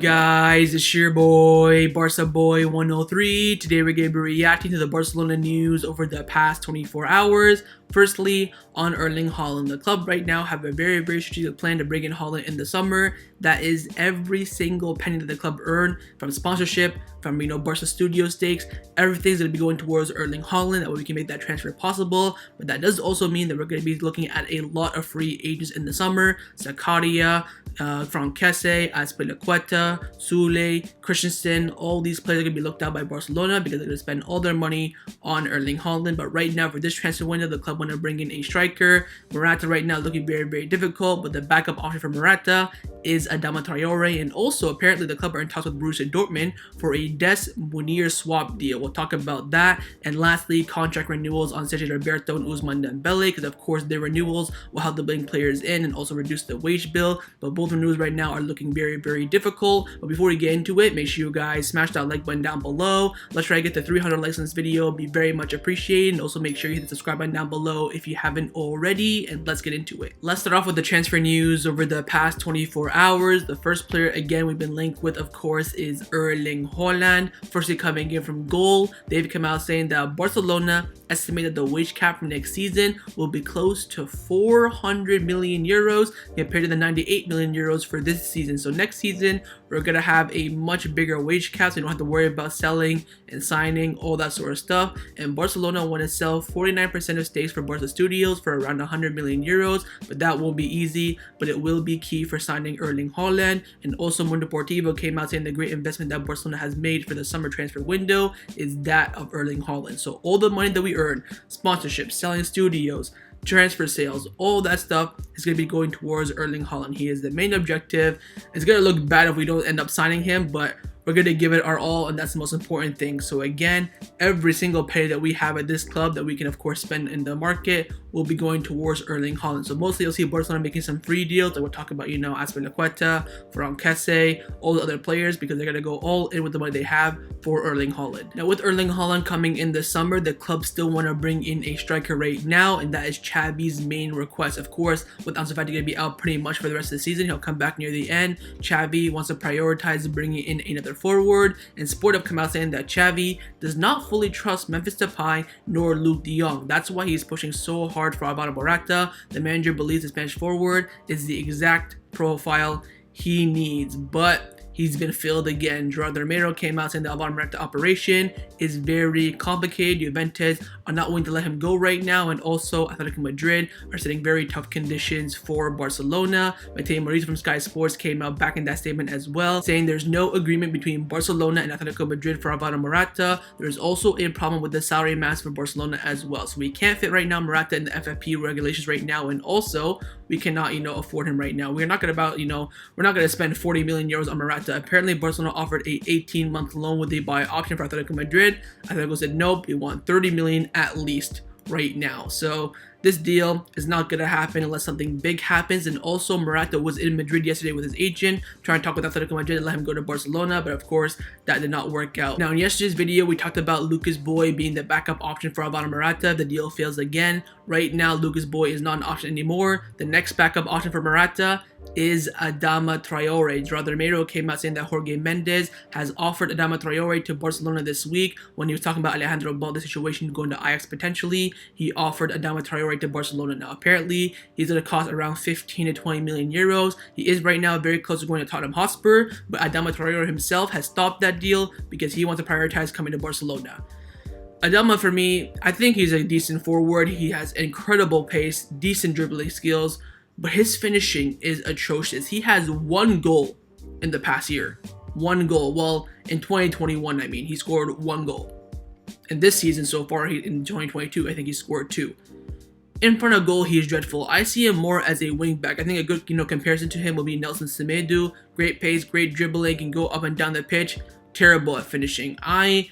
guys, it's your boy, Barca Boy 103. Today we're going to be reacting to the Barcelona news over the past 24 hours. Firstly, on Erling Haaland. The club right now have a very strategic plan to bring in Haaland in the summer. That is every single penny that the club earn from sponsorship, from Barca studio stakes. Everything's going to be going towards Erling Haaland. That way we can make that transfer possible. But that does also mean that we're going to be looking at a lot of free agents in the summer. Zakaria, Frankese, Azpilicueta, Sule, Christensen, all these players are going to be looked at by Barcelona because they're going to spend all their money on Erling Haaland. But right now, for this transfer window, the club want to bring in a striker. Morata right now looking very difficult, but the backup option for Morata is Adama Traore, and also apparently the club are in talks with Borussia Dortmund for a Dest Meunier swap deal. We'll talk about that. And lastly, contract renewals on Sergio Roberto and Ousmane Dembele, because of course their renewals will help the bring players in and also reduce the wage bill. But both renewals right now are looking very difficult. But before we get into it, make sure you guys smash that like button down below. Let's try to get to 300 likes on this video. It'd be very much appreciated. And also make sure you hit the subscribe button down below if you haven't already, and let's get into it. Let's start off with the transfer news over the past 24 hours. The first player again we've been linked with, of course, is Erling Haaland. Firstly, coming in from goal, they've come out saying that Barcelona estimated the wage cap for next season will be close to 400 million euros compared to the 98 million euros for this season. So next season we're gonna have a much bigger wage cap, so you don't have to worry about selling and signing, all that sort of stuff. And Barcelona want to sell 49% of stakes for Barca Studios for around 100 million euros, but that won't be easy, but it will be key for signing Erling Haaland. And also Mundo Deportivo came out saying the great investment that Barcelona has made for the summer transfer window is that of Erling Haaland. So all the money that we earn, sponsorships, selling studios, transfer sales, all that stuff is going to be going towards Erling Haaland. He is the main objective. It's going to look bad if we don't end up signing him, but we're going to give it our all, and that's the most important thing. So again, every single penny that we have at this club that we can of course spend in the market will be going towards Erling Haaland. So mostly you'll see Barcelona making some free deals. Like we'll talk about, Azpilicueta, Frankese, all the other players, because they're going to go all in with the money they have for Erling Haaland. Now with Erling Haaland coming in this summer, the club still want to bring in a striker right now, and that is Xavi's main request. Of course, with Ansu Fati going to be out pretty much for the rest of the season, he'll come back near the end. Xavi wants to prioritize bringing in another forward, and Sport have come out saying that Xavi does not fully trust Memphis Depay nor Luke de Jong. That's why he's pushing so hard for Alvaro Morata. The manager believes the Spanish forward is the exact profile he needs, but he's been failed again. Gerardo Romero came out saying the Alvaro Morata operation is very complicated. Juventus are not willing to let him go right now, and also Atletico Madrid are setting very tough conditions for Barcelona. Mateo Mauricio from Sky Sports came out back in that statement as well, saying there's no agreement between Barcelona and Atletico Madrid for Alvaro Morata. There's also a problem with the salary mass for Barcelona as well. So we can't fit right now Morata in the FFP regulations right now, and also we cannot, afford him right now. We're not gonna spend 40 million euros on Morata. Apparently, Barcelona offered a 18-month loan with a buy option for Atletico Madrid. Atletico said nope, we want 30 million at least right now. So this deal is not going to happen unless something big happens. And also, Morata was in Madrid yesterday with his agent, trying to talk with Atletico Madrid and let him go to Barcelona, but of course, that did not work out. Now, in yesterday's video, we talked about Lucas Boy being the backup option for Alvaro Morata. The deal fails again. Right now, Lucas Boy is not an option anymore. The next backup option for Morata is Adama Traore. Gerardo Romero came out saying that Jorge Mendes has offered Adama Traore to Barcelona this week. When he was talking about Alejandro Balde's situation going to Ajax potentially, he offered Adama Traore to Barcelona. Now apparently he's going to cost around 15 to 20 million euros. He is right now very close to going to Tottenham Hotspur, but Adama Traore himself has stopped that deal because he wants to prioritize coming to Barcelona. Adama, for me, I think he's a decent forward. He has incredible pace, decent dribbling skills, but his finishing is atrocious. He has one goal in the past year. One goal. Well, in 2021, he scored one goal. And this season so far, in 2022, I think he scored two. In front of goal, he is dreadful. I see him more as a wing back. I think a good comparison to him will be Nelson Semedo. Great pace, great dribbling, can go up and down the pitch. Terrible at finishing. I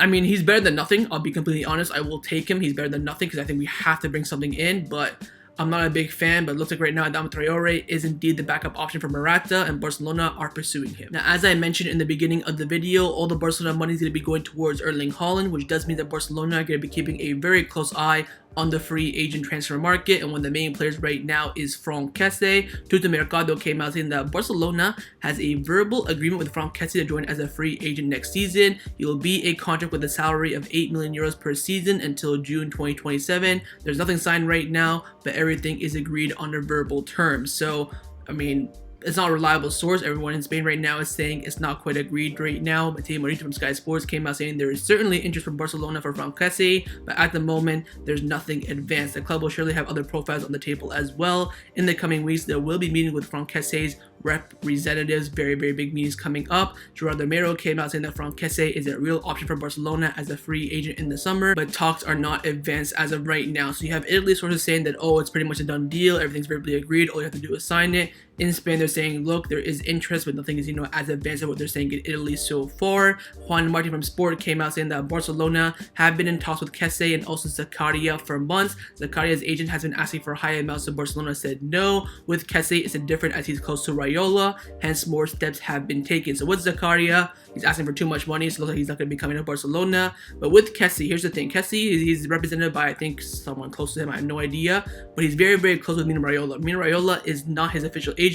mean, he's better than nothing. I'll be completely honest. I will take him. He's better than nothing because I think we have to bring something in, but I'm not a big fan, but it looks like right now Adama Traore is indeed the backup option for Morata, and Barcelona are pursuing him. Now, as I mentioned in the beginning of the video, all the Barcelona money is going to be going towards Erling Haaland, which does mean that Barcelona are going to be keeping a very close eye on the free agent transfer market, and one of the main players right now is Franck Kessie. Mercado came out saying that Barcelona has a verbal agreement with Franck Kessie to join as a free agent next season. He will be a contract with a salary of 8 million euros per season until June 2027. There's nothing signed right now, but everything is agreed under verbal terms. So, I mean, it's not a reliable source. Everyone in Spain right now is saying it's not quite agreed right now. But Morata from Sky Sports came out saying there is certainly interest from Barcelona for Franck Kessie, but at the moment there's nothing advanced. The club will surely have other profiles on the table as well. In the coming weeks, there will be meetings with Franck Kessie's representatives. Very big meetings coming up. Gerard Romero came out saying that Franck Kessie is a real option for Barcelona as a free agent in the summer, but talks are not advanced as of right now. So you have Italy sources saying that, oh, it's pretty much a done deal, everything's verbally agreed, all you have to do is sign it. In Spain, they're saying, look, there is interest, but nothing is, as advanced as what they're saying in Italy so far. Juan Martin from Sport came out saying that Barcelona have been in talks with Kessie and also Zakaria for months. Zakaria's agent has been asking for high amounts, so Barcelona said no. With Kessie, it's different as he's close to Raiola, hence more steps have been taken. So with Zakaria, he's asking for too much money, so it looks like he's not going to be coming to Barcelona. But with Kessie, here's the thing. Kessie, he's represented by, I think, someone close to him. I have no idea. But he's very close with Mino Raiola. Mino Raiola is not his official agent.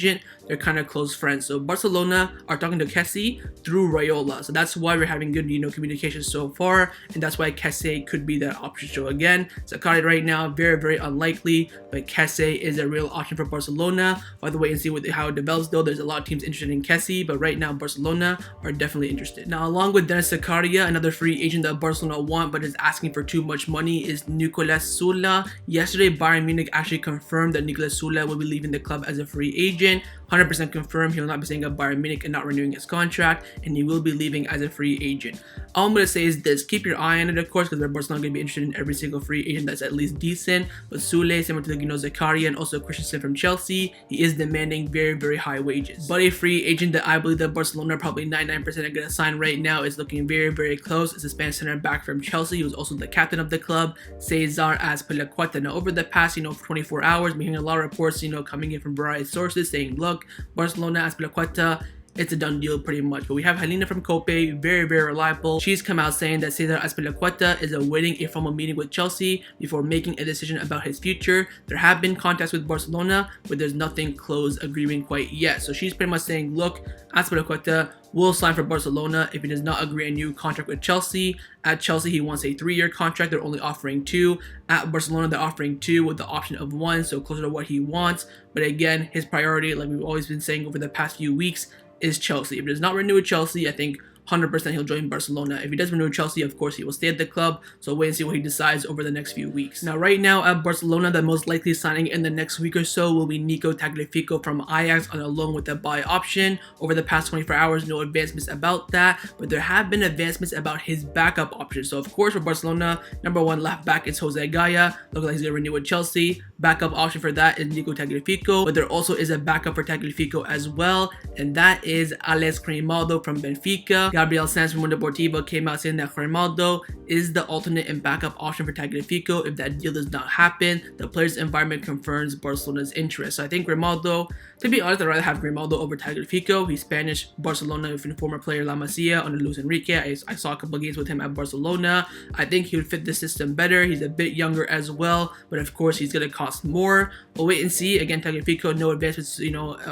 They're kind of close friends. So Barcelona are talking to Kessie through Raiola. So that's why we're having good, communication so far. And that's why Kessie could be that option. So again, Zakaria right now, very unlikely. But Kessie is a real option for Barcelona. By the way, and see how it develops though. There's a lot of teams interested in Kessie. But right now, Barcelona are definitely interested. Now, along with Dennis Zakaria, another free agent that Barcelona want but is asking for too much money is Nicolas Soula. Yesterday, Bayern Munich actually confirmed that Nicolas Soula will be leaving the club as a free agent. 100% confirmed he will not be staying at Bayern Munich and not renewing his contract, and he will be leaving as a free agent. All I'm going to say is this: keep your eye on it, of course, because Barcelona going to be interested in every single free agent that's at least decent. But Soule, similar to Zakaria and also Christensen from Chelsea, he is demanding very high wages. But a free agent that I believe that Barcelona probably 99% are going to sign right now is looking very close. It's a Spanish center back from Chelsea, who's also the captain of the club, Cesar Azpilicueta. Now, over the past 24 hours, we're hearing a lot of reports coming in from various sources saying, look, Barcelona, Azpilicueta, it's a done deal pretty much. But we have Helena from Cope, very reliable. She's come out saying that Cesar Azpilicueta is awaiting a formal meeting with Chelsea before making a decision about his future. There have been contacts with Barcelona, but there's nothing closed agreement quite yet. So she's pretty much saying, look, Azpilicueta will sign for Barcelona if he does not agree a new contract with Chelsea. At Chelsea, he wants a 3-year contract. They're only offering 2. At Barcelona, they're offering 2 with the option of 1, so closer to what he wants. But again, his priority, like we've always been saying over the past few weeks, is Chelsea. If he does not renew with Chelsea, I think 100% he'll join Barcelona. If he does renew Chelsea, of course, he will stay at the club. So wait and see what he decides over the next few weeks. Now, right now at Barcelona, the most likely signing in the next week or so will be Nico Tagliafico from Ajax on a loan with a buy option. Over the past 24 hours, no advancements about that, but there have been advancements about his backup option. So of course, for Barcelona, number 1 left back is Jose Gaya. Looks like he's going to renew with Chelsea. Backup option for that is Nico Tagliafico, but there also is a backup for Tagliafico as well, and that is Alex Grimaldo from Benfica. Gabriel Sanz from Mundo Deportivo came out saying that Grimaldo is the alternate and backup option for Tagliafico if that deal does not happen. The player's environment confirms Barcelona's interest. So I think Grimaldo, to be honest, I'd rather have Grimaldo over Tagliafico. He's Spanish, Barcelona, former player La Masia under Luis Enrique. I saw a couple of games with him at Barcelona. I think he would fit the system better. He's a bit younger as well, but of course he's going to cost more. We'll wait and see. Again, Tagliafico, no advancements,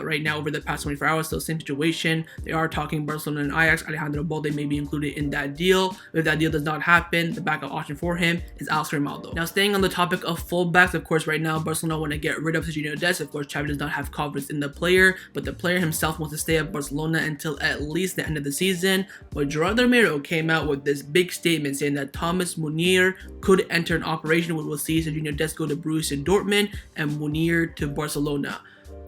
right now over the past 24 hours. Still same situation. They are talking Barcelona and Ajax. Alejandro Balde may be included in that deal. If that deal does not happen, the backup option for him is Alex Grimaldo. Now, staying on the topic of fullbacks, of course, right now Barcelona want to get rid of Dest. Of course, Xavi does not have confidence in the player, but the player himself wants to stay at Barcelona until at least the end of the season. But Gerard Romero came out with this big statement saying that Thomas Meunier could enter an operation which will see Dest go to Borussia Dortmund and Meunier to Barcelona.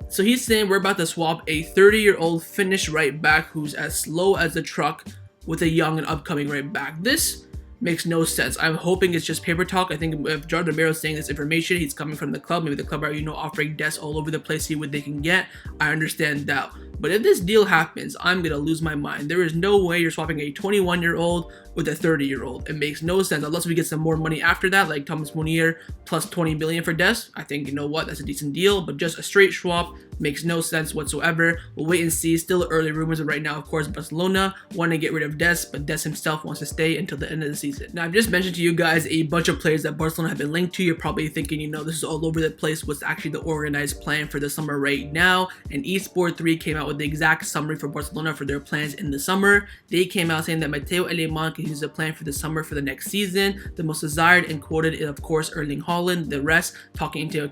So he's saying we're about to swap a 30-year-old Finnish right back who's as slow as a truck with a young and upcoming right back. This makes no sense. I'm hoping it's just paper talk. I think if Gerard Romero is saying this information, he's coming from the club. Maybe the club are, offering Dest all over the place, see what they can get. I understand that. But if this deal happens, I'm gonna lose my mind. There is no way you're swapping a 21-year-old with a 30-year-old. It makes no sense unless we get some more money after that, like Thomas Meunier plus 20 billion for Dest. I think, you know what, that's a decent deal, but just a straight swap makes no sense whatsoever. We'll wait and see. Still early rumors, but right now, of course, Barcelona want to get rid of Dest, but Dest himself wants to stay until the end of the season. Now, I've just mentioned to you guys a bunch of players that Barcelona have been linked to. You're probably thinking, you know, this is all over the place. What's actually the organized plan for the summer right now? And eSport 3 came out with the exact summary for Barcelona for their plans in the summer. They came out saying that Mateo Alemany can use the plan for the summer for the next season. The most desired and quoted is, of course, Erling Haaland. The rest, taking into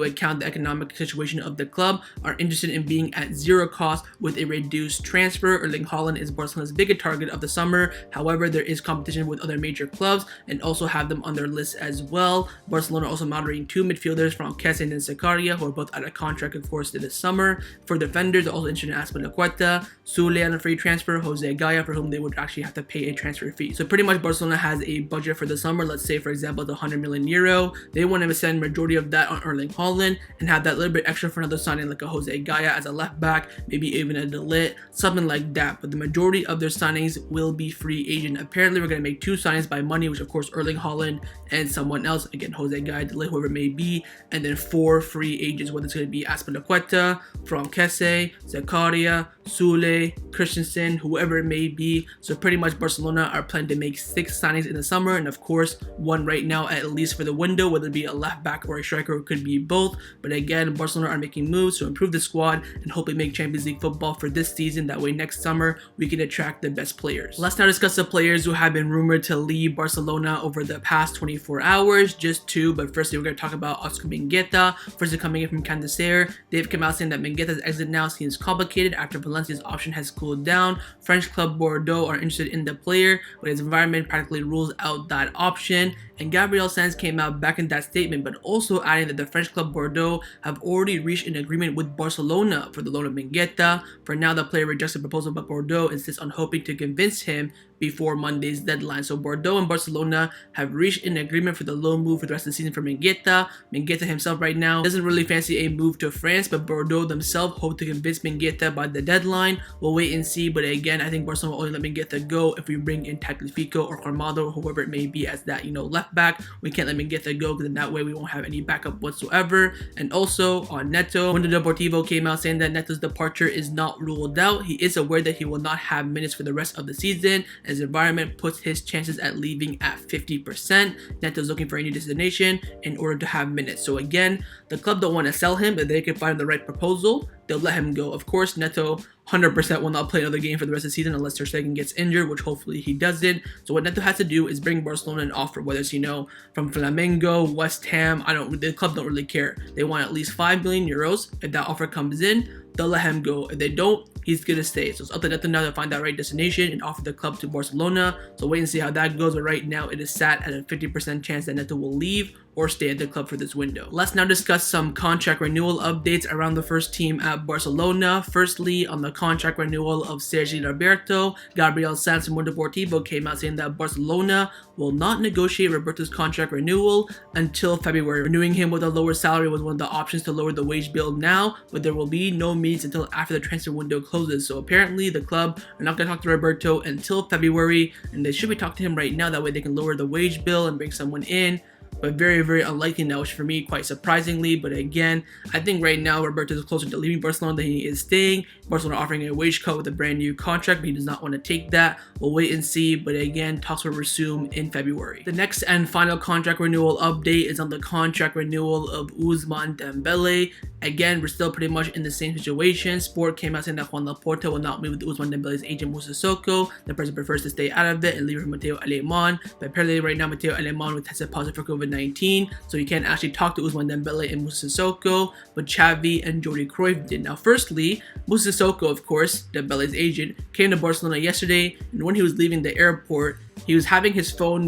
account the economic situation of the club, are interested in being at zero cost with a reduced transfer. Erling Haaland is Barcelona's biggest target of the summer. However, there is competition with other major clubs and also have them on their list as well. Barcelona also monitoring two midfielders from Kesse and Zakaria, who are both out of contract, of course, this summer. For defenders, they're also interested in Azpilicueta, Soule on a free transfer, Jose Gaya, for whom they would actually have to pay a transfer fee. So pretty much Barcelona has a budget for the summer. Let's say, for example, the 100 million euro. They want to spend majority of that on Erling Haaland and have that little bit extra for another signing like a Jose Gaya as a left back, maybe even a De Ligt, something like that. But the majority of their signings will be free agent. Apparently, we're going to make two signings by money, which of course Erling Haaland and someone else, again Jose Gaya, De Ligt, whoever it may be, and then four free agents, whether it's going to be Azpilicueta, from Kesse, Zakaria, Soule, Christensen, whoever it may be. So pretty much Barcelona are planning to make 6 signings in the summer, and of course one right now at least for the window, whether it be a left back or a striker, it could be both. But again, Barcelona are making moves to improve the squad and hopefully make Champions League football for this season. That way next summer we can attract the best players. Let's now discuss the players who have been rumored to leave Barcelona over the past 24 hours. Just 2, but firstly we're going to talk about Oscar Mingueza. First, coming in from Candacer. They've come out saying that Mingueza's exit now seems complicated after Valencia's option has cooled down. French club Bordeaux are interested in the player, but his environment practically rules out that option. And Gabriel Sanz came out back in that statement, but also adding that the French club Bordeaux have already reached an agreement with Barcelona for the loan of Mingueza. For now, the player rejects the proposal, but Bordeaux insists on hoping to convince him before Monday's deadline. So Bordeaux and Barcelona have reached an agreement for the loan move for the rest of the season for Mingueza. Mingueza himself right now doesn't really fancy a move to France, but Bordeaux themselves hope to convince Mingueza by the deadline. We'll wait and see, but again, I think Barcelona will only let Mingueza go if we bring in Tagliafico or Armado or whoever it may be as that, you know, left back. We can't let Mingueza go because in that way we won't have any backup whatsoever. And also on Neto, Mundo Deportivo came out saying that Neto's departure is not ruled out. He is aware that he will not have minutes for the rest of the season. His environment puts his chances at leaving at 50%. Neto's looking for a new destination in order to have minutes. So again, the club don't want to sell him, but they can find the right proposal, they'll let him go. Of course, Neto 100% will not play another game for the rest of the season unless Ter Stegen gets injured, which hopefully he doesn't. So what Neto has to do is bring Barcelona an offer, whether it's, you know, from Flamengo, West Ham. The club don't really care. They want at least 5 million euros. If that offer comes in, they'll let him go. If they don't, he's gonna stay. So it's up to Neto now to find that right destination and offer the club to Barcelona. So wait and see how that goes. But right now, it is sat at a 50% chance that Neto will leave or stay at the club for this window. Let's now discuss some contract renewal updates around the first team at Barcelona. Firstly, on the contract renewal of Sergi Roberto, Gabriel Sanz from Mundo Deportivo came out saying that Barcelona will not negotiate Roberto's contract renewal until February. Renewing him with a lower salary was one of the options to lower the wage bill now, but there will be no meetings until after the transfer window closes. So apparently the club are not going to talk to Roberto until February, and they should be talking to him right now. That way they can lower the wage bill and bring someone in. But very, very unlikely now, which for me quite surprisingly. But again, I think right now Roberto is closer to leaving Barcelona than he is staying. Barcelona offering a wage cut with a brand new contract, but he does not want to take that. We'll wait and see. But again, talks will resume in February. The next and final contract renewal update is on the contract renewal of Ousmane Dembele. Again, we're still pretty much in the same situation. Sport came out saying that Juan Laporta will not meet with Ousmane Dembele's agent Moussa Sissoko. The person prefers to stay out of it and leave it for Mateo Alemany. But apparently right now Mateo Alemany was tested positive for COVID-19, so you can't actually talk to Ousmane Dembele and Moussa Sissoko, but Xavi and Jordi Cruyff did. Now firstly, Moussa Sissoko, of course, Dembele's agent, came to Barcelona yesterday, and when he was leaving the airport, he was having his phone,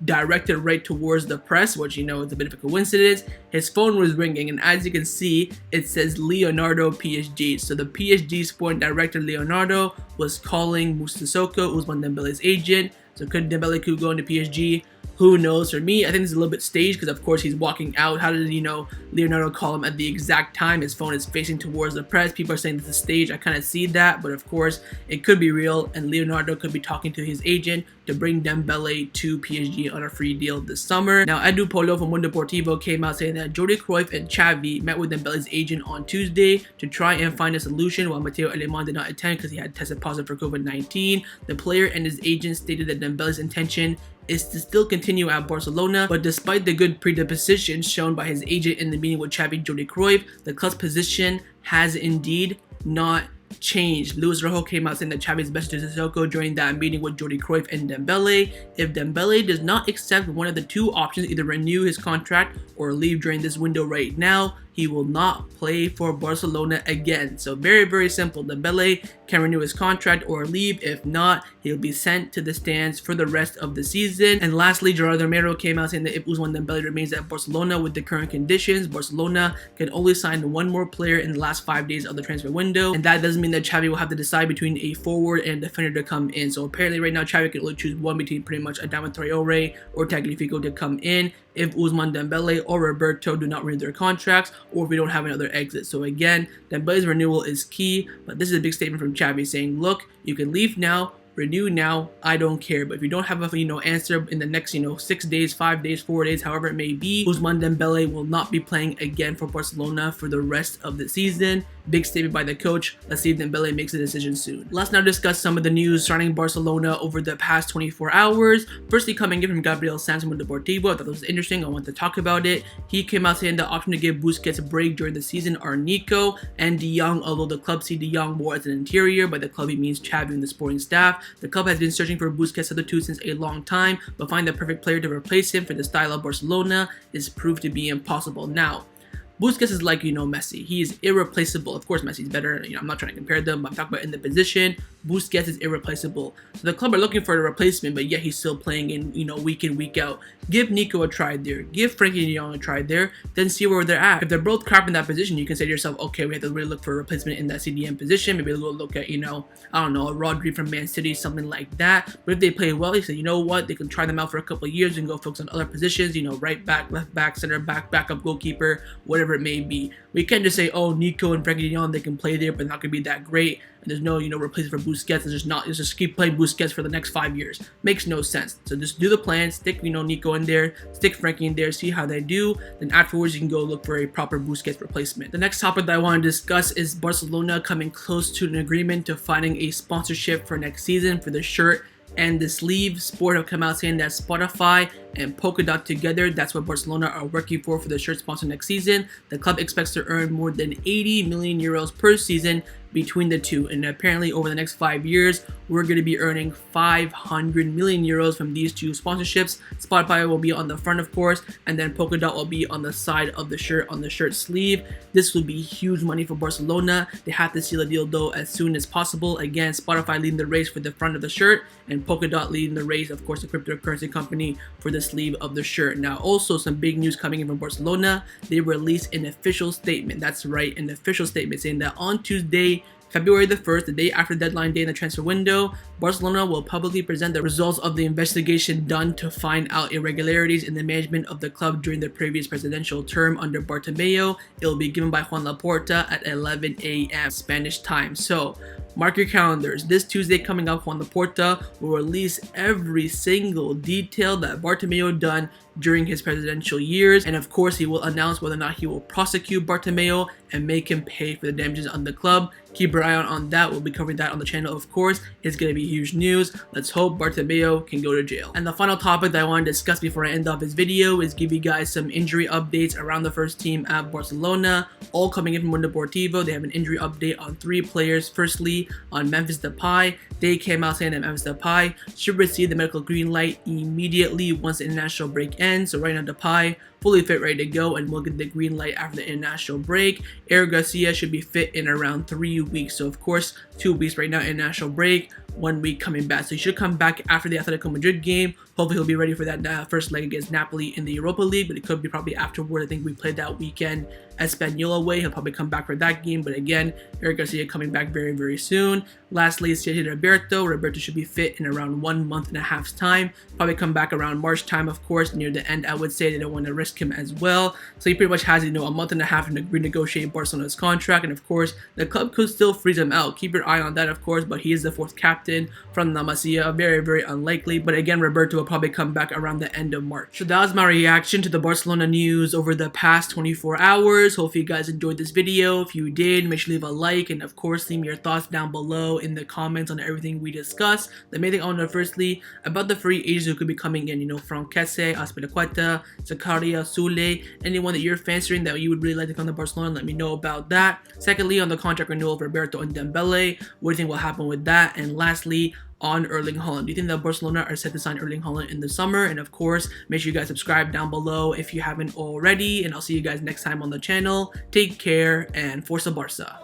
directed right towards the press, which, is a bit of a coincidence. His phone was ringing, and as you can see, it says Leonardo PSG. So the PSG Sport director Leonardo was calling Moussa Sissoko, Ousmane Dembele's agent. So could Dembele go into PSG? Who knows? For me, I think it's a little bit staged because, of course, he's walking out. How did, Leonardo call him at the exact time? His phone is facing towards the press. People are saying this is staged. I kind of see that, but of course, it could be real, and Leonardo could be talking to his agent to bring Dembele to PSG on a free deal this summer. Now, Edu Polo from Mundo Deportivo came out saying that Jordi Cruyff and Xavi met with Dembele's agent on Tuesday to try and find a solution, while Matteo Alemany did not attend because he had tested positive for COVID-19. The player and his agent stated that Dembele's intention is to still continue at Barcelona, but despite the good predisposition shown by his agent in the meeting with Xavi Jordi Cruyff, the club's position has indeed not changed. Luis Rojo came out saying that Xavi's message to Sissoko during that meeting with Jordi Cruyff and Dembele: if Dembele does not accept one of the two options, either renew his contract or leave during this window right now, he will not play for Barcelona again. So very, very simple. Dembele can renew his contract or leave. If not, he'll be sent to the stands for the rest of the season. And lastly, Gerardo Romero came out saying that if Ousmane Dembele remains at Barcelona with the current conditions, Barcelona can only sign one more player in the last 5 days of the transfer window. And that doesn't mean that Xavi will have to decide between a forward and a defender to come in. So apparently right now, Xavi can only choose one between pretty much Adama, Traore or Tagliafico to come in if Ousmane Dembele or Roberto do not renew their contracts, or if we don't have another exit. So again, Dembele's renewal is key, but this is a big statement from Xavi saying, look, you can leave now, renew now, I don't care. But if you don't have a answer in the next 6 days, 5 days, 4 days, however it may be, Ousmane Dembele will not be playing again for Barcelona for the rest of the season. Big statement by the coach. Let's see if Dembele makes a decision soon. Let's now discuss some of the news surrounding Barcelona over the past 24 hours. Firstly, coming in from Gabriel Sanz from Deportivo. I thought that was interesting. I want to talk about it. He came out saying the option to give Busquets a break during the season are Nico and De Jong, although the club see De Jong more as an interior. By the club, he means Xavi and the sporting staff. The club has been searching for Busquets' substitute since a long time, but finding the perfect player to replace him for the style of Barcelona is proved to be impossible. Now, Busquets is like, Messi. He is irreplaceable. Of course, Messi's better. I'm not trying to compare them, but I'm talking about in the position. Busquets is irreplaceable. So the club are looking for a replacement, but yet he's still playing in, week in, week out. Give Nico a try there. Give Frankie de Jong a try there. Then see where they're at. If they're both crap in that position, you can say to yourself, okay, we have to really look for a replacement in that CDM position. Maybe we'll look at, I don't know, a Rodri from Man City, something like that. But if they play well, you say, you know what, they can try them out for a couple of years and go focus on other positions, right back, left back, center back, backup goalkeeper, whatever it may be. We can't just say, oh, Nico and Frankie de Jong, they can play there, but not going to be that great. And there's no, replacement for Busquets. It's just keep playing Busquets for the next 5 years. Makes no sense. So just do the plan, stick, Nico in there, stick Frankie in there, see how they do. Then afterwards, you can go look for a proper Busquets replacement. The next topic that I want to discuss is Barcelona coming close to an agreement to finding a sponsorship for next season for the shirt and the sleeve. Sport have come out saying that Spotify and Polkadot together, that's what Barcelona are working for the shirt sponsor next season. The club expects to earn more than 80 million euros per season between the two, and apparently over the next 5 years we're going to be earning 500 million euros from these two sponsorships. Spotify will be on the front, of course, and then Polkadot will be on the side of the shirt, on the shirt sleeve. This will be huge money for Barcelona. They have to seal a deal though as soon as possible. Again, Spotify leading the race for the front of the shirt, and Polkadot leading the race, of course, the cryptocurrency company, for the sleeve of the shirt. Now, also some big news coming in from Barcelona. They released an official statement. That's right, an official statement saying that on Tuesday, February the 1st, the day after deadline day in the transfer window, Barcelona will publicly present the results of the investigation done to find out irregularities in the management of the club during the previous presidential term under Bartomeu. It will be given by Juan Laporta at 11 a.m. Spanish time. So, mark your calendars. This Tuesday coming up, Juan Laporta will release every single detail that Bartomeu done during his presidential years, and of course he will announce whether or not he will prosecute Bartomeu and make him pay for the damages on the club. Keep your eye on that. We'll be covering that on the channel, of course. It's going to be huge news. Let's hope Bartomeu can go to jail. And the final topic that I want to discuss before I end off this video is give you guys some injury updates around the first team at Barcelona, all coming in from Mundo Deportivo. They have an injury update on 3 players. Firstly, on Memphis Depay, they came out saying that Memphis Depay should receive the medical green light immediately once the international break ends. So right now, Depay fully fit, ready to go, and we'll get the green light after the international break. Eric Garcia should be fit in around 3 weeks. So of course, 2 weeks right now, international break. 1 week coming back. So he should come back after the Atletico Madrid game. Hopefully he'll be ready for that first leg against Napoli in the Europa League, but it could be probably afterward. I think we played that weekend Espanyol away. He'll probably come back for that game, but again, Eric Garcia coming back very, very soon. Lastly, Sergio Roberto. Roberto should be fit in around 1.5 months time. Probably come back around March time, of course, near the end. I would say they don't want to risk him as well. So he pretty much has, 1.5 months to renegotiate Barcelona's contract, and of course, the club could still freeze him out. Keep your eye on that, of course, but he is the 4th captain from La Masia. Very, very unlikely, but again, Roberto will probably come back around the end of March. So that was my reaction to the Barcelona news over the past 24 hours. Hopefully you guys enjoyed this video. If you did, make sure to leave a like, and of course leave me your thoughts down below in the comments on everything we discussed. The main thing I want to know firstly about the free agents who could be coming in, Franquese, Azpilicueta, Zakaria, Sule, anyone that you're fancying that you would really like to come to Barcelona, let me know about that. Secondly, on the contract renewal of Roberto and Dembele, what do you think will happen with that? And lastly, on Erling Haaland. Do you think that Barcelona are set to sign Erling Haaland in the summer? And of course, make sure you guys subscribe down below if you haven't already. And I'll see you guys next time on the channel. Take care and Forza Barca.